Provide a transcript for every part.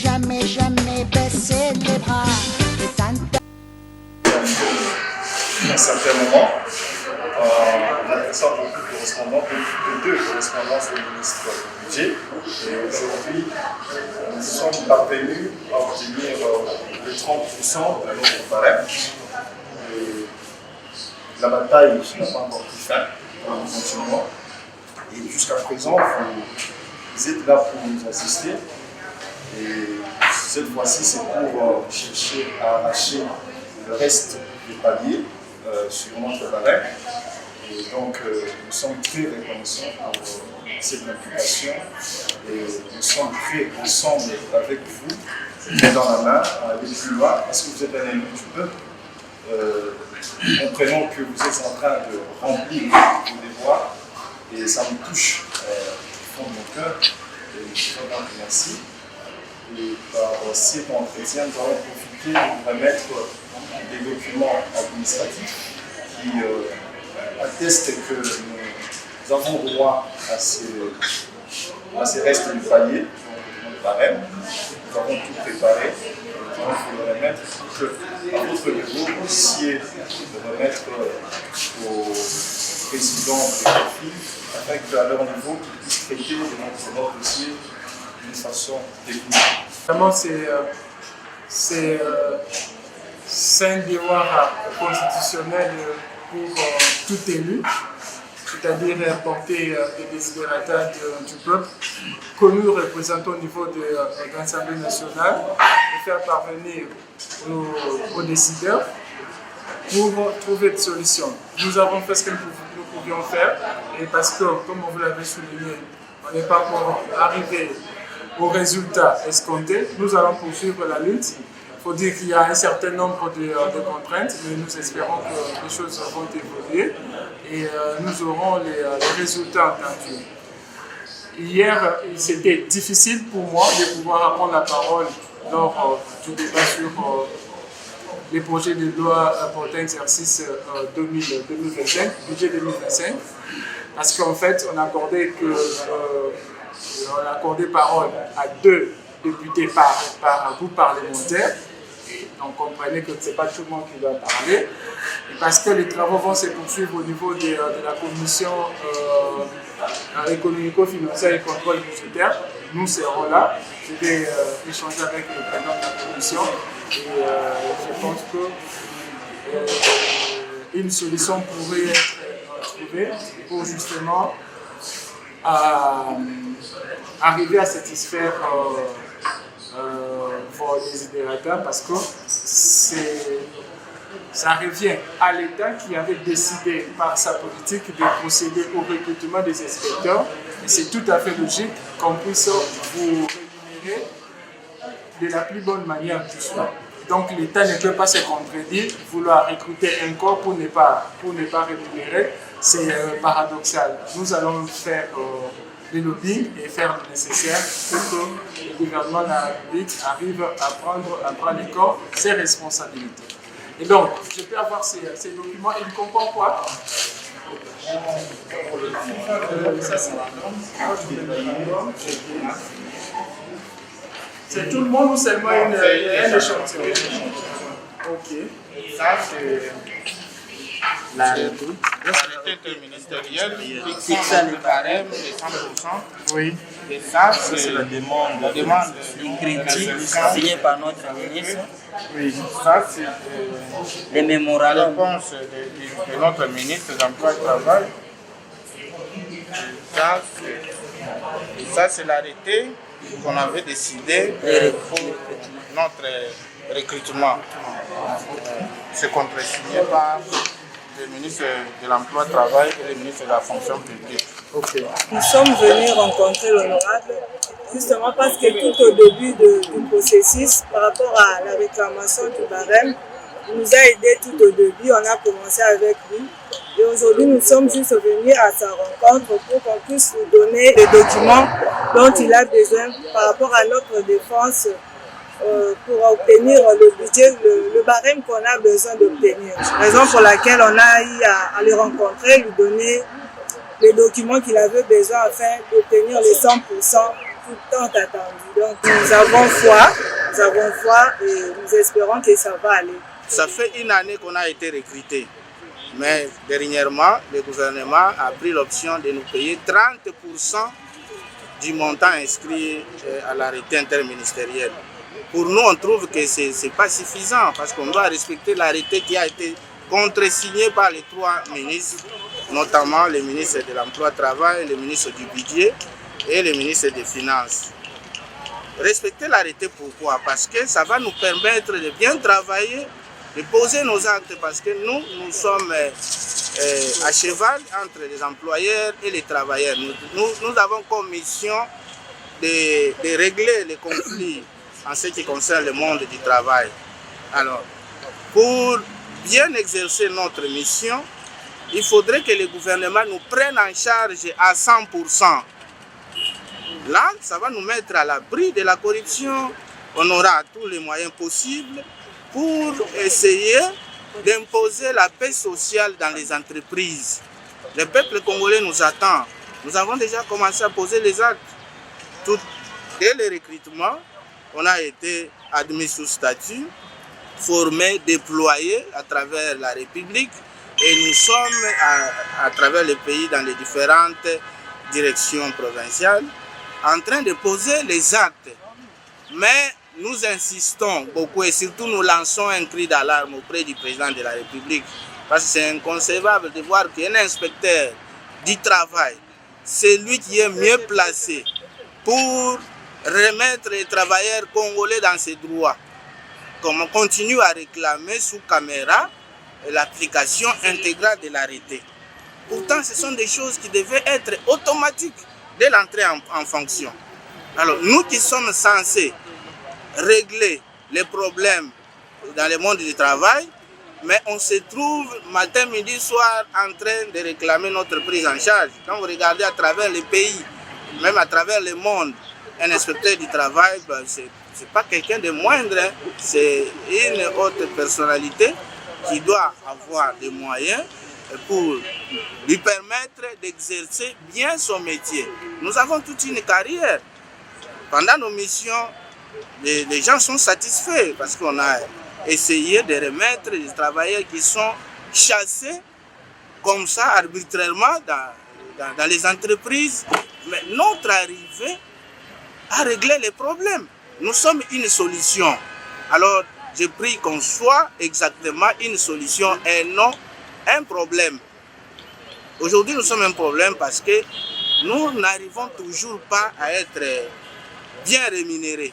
jamais, jamais baisser les bras. À un certain moment, on a ça beaucoup de correspondants, de deux correspondances au ministre du Budget. Et aujourd'hui, nous sommes parvenus à obtenir le 30% de notre barème. La bataille n'a pas encore pris fin dans le fonctionnement. Et jusqu'à présent, vous êtes là pour nous assister. Et cette fois-ci, c'est pour chercher à arracher le reste des paliers sur notre barème. Et donc, nous sommes très reconnaissants pour cette implication. Et nous sommes prêts ensemble avec vous, dans la main, à aller plus loin, parce que vous êtes un élu du peuple. Comprenons que vous êtes en train de remplir vos devoirs et ça me touche au fond de mon cœur. Et je vous remercie. Et par cet entretien, nous allons profiter de vous remettre des documents administratifs qui attestent que nous avons droit à ces restes du palier, notre barème. Nous avons tout préparé. Nous allons vous le remettre pour que, à votre niveau, vous puissiez le remettre au président de l'ECOFIN afin qu'à leur niveau, qu'ils puissent traiter de notre dossier d'une façon technique. Vraiment, c'est un devoir constitutionnel pour tout élu, c'est-à-dire porter les desiderata du peuple que nous représentons au niveau de l'Assemblée nationale et faire parvenir aux décideurs pour trouver des solutions. Nous avons fait ce que nous pouvions faire et parce que, comme vous l'avez souligné, on n'est pas encore arrivé au résultat escompté, nous allons poursuivre la lutte. Il faut dire qu'il y a un certain nombre de contraintes, mais nous espérons que les choses vont évoluer et nous aurons les résultats attendus. Hier, c'était difficile pour moi de pouvoir prendre la parole lors du débat sur les projets de loi portant exercice 2025, budget 2025, parce qu'en fait, on a accordé parole à 2 députés par groupe parlementaire. Et donc, comprenez que ce n'est pas tout le monde qui va parler. Et parce que les travaux vont se poursuivre au niveau de la commission économico-financière et contrôle budgétaire, nous serons là. Je vais échanger avec le président de la commission et je pense qu'une solution pourrait être trouvée pour justement arriver à satisfaire vos desiderata parce que ça revient à l'État qui avait décidé par sa politique de procéder au recrutement des inspecteurs et c'est tout à fait logique qu'on puisse vous rémunérer de la plus bonne manière du soit. Donc l'État ne peut pas se contredire, vouloir recruter un corps pour ne pas rémunérer, c'est paradoxal. Nous allons faire le lobbying et faire le nécessaire pour que le gouvernement de la République arrive à prendre les corps ses responsabilités. Et donc, je peux avoir ces documents. Il comprend quoi? C'est tout le monde ou seulement un échantillon? Ok. Ça, c'est l'arrêté interministériel qui fixe le barème de 100%. Oui. Et ça, c'est la demande critique signée par notre ministre. Oui. Ça, c'est les la mémorandums. réponse de notre ministre de l'Emploi et du Travail. Ça, c'est l'arrêté qu'on avait décidé pour notre recrutement. C'est contresigné par le ministre de l'Emploi, du Travail et le ministre de la Fonction publique. Ok. Nous sommes venus rencontrer l'honorable justement parce que tout au début du processus, par rapport à la réclamation du barème, il nous a aidés tout au début, on a commencé avec lui. Et aujourd'hui, nous sommes juste venus à sa rencontre pour qu'on puisse lui donner les documents dont il a besoin par rapport à notre défense pour obtenir le budget, le barème qu'on a besoin d'obtenir. Raison pour laquelle on a eu à le rencontrer, lui donner les documents qu'il avait besoin afin d'obtenir les 100% tant attendu. Donc nous avons foi et nous espérons que ça va aller. Ça fait une année qu'on a été recrutés. Mais dernièrement, le gouvernement a pris l'option de nous payer 30% du montant inscrit à l'arrêté interministériel. Pour nous, on trouve que ce n'est pas suffisant parce qu'on doit respecter l'arrêté qui a été contresigné par les 3 ministres, notamment le ministre de l'Emploi-Travail, le ministre du Budget et le ministre des Finances. Respecter l'arrêté, pourquoi? Parce que ça va nous permettre de bien travailler, de poser nos actes, parce que nous sommes à cheval entre les employeurs et les travailleurs. Nous avons comme mission de régler les conflits en ce qui concerne le monde du travail. Alors, pour bien exercer notre mission, il faudrait que le gouvernement nous prenne en charge à 100%. Là, ça va nous mettre à l'abri de la corruption. On aura tous les moyens possibles pour essayer d'imposer la paix sociale dans les entreprises. Le peuple congolais nous attend. Nous avons déjà commencé à poser les actes. Dès le recrutement, on a été admis sous statut, formés, déployés à travers la République et nous sommes à travers le pays dans les différentes directions provinciales en train de poser les actes. Mais nous insistons beaucoup et surtout nous lançons un cri d'alarme auprès du président de la République parce que c'est inconcevable de voir qu'un inspecteur du travail, c'est lui qui est mieux placé pour remettre les travailleurs congolais dans ses droits. Comme on continue à réclamer sous caméra l'application intégrale de l'arrêté. Pourtant, ce sont des choses qui devaient être automatiques dès l'entrée en fonction. Alors, nous qui sommes censés régler les problèmes dans le monde du travail, mais on se trouve matin, midi, soir en train de réclamer notre prise en charge. Quand vous regardez à travers les pays, même à travers le monde, un inspecteur du travail, ben, ce n'est pas quelqu'un de moindre, hein. C'est une haute personnalité qui doit avoir des moyens pour lui permettre d'exercer bien son métier. Nous avons toute une carrière. Pendant nos missions, les gens sont satisfaits parce qu'on a essayé de remettre les travailleurs qui sont chassés comme ça arbitrairement dans les entreprises. Mais notre arrivée a réglé les problèmes. Nous sommes une solution. Alors, je prie qu'on soit exactement une solution et non un problème. Aujourd'hui, nous sommes un problème parce que nous n'arrivons toujours pas à être bien rémunérés,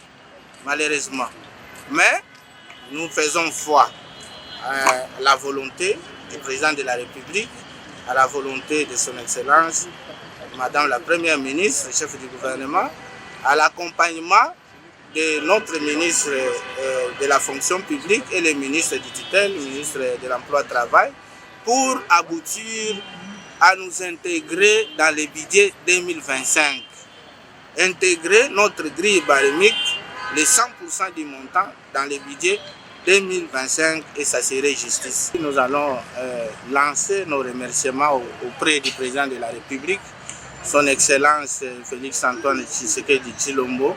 malheureusement. Mais nous faisons foi à la volonté du président de la République, à la volonté de son Excellence, Madame la Première ministre, chef du gouvernement, à l'accompagnement de notre ministre de la fonction publique et le ministre du tutelle, le ministre de l'Emploi-Travail, pour aboutir à nous intégrer dans le budget 2025. Intégrer notre grille barémique, les 100% du montant dans le budget 2025 et ça serait justice. Nous allons lancer nos remerciements auprès du président de la République, son Excellence Félix Antoine Tshisekedi Tshilombo,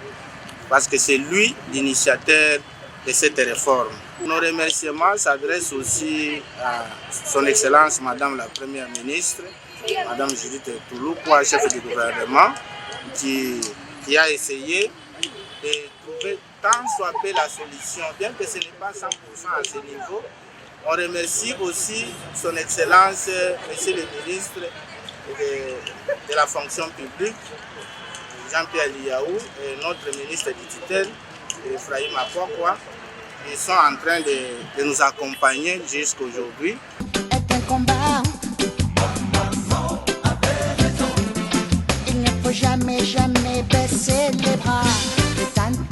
parce que c'est lui l'initiateur de cette réforme. Nos remerciements s'adressent aussi à son Excellence Madame la Première ministre, Madame Judith Touloukwa, chef du gouvernement, qui a essayé de trouver tant soit peu la solution, bien que ce n'est pas 100% à ce niveau. On remercie aussi son Excellence, Monsieur le ministre de la fonction publique, Jean-Pierre Liaou, et notre ministre du tutelle, Ephraim Apokwa, ils sont en train de nous accompagner jusqu'à aujourd'hui. Est un combat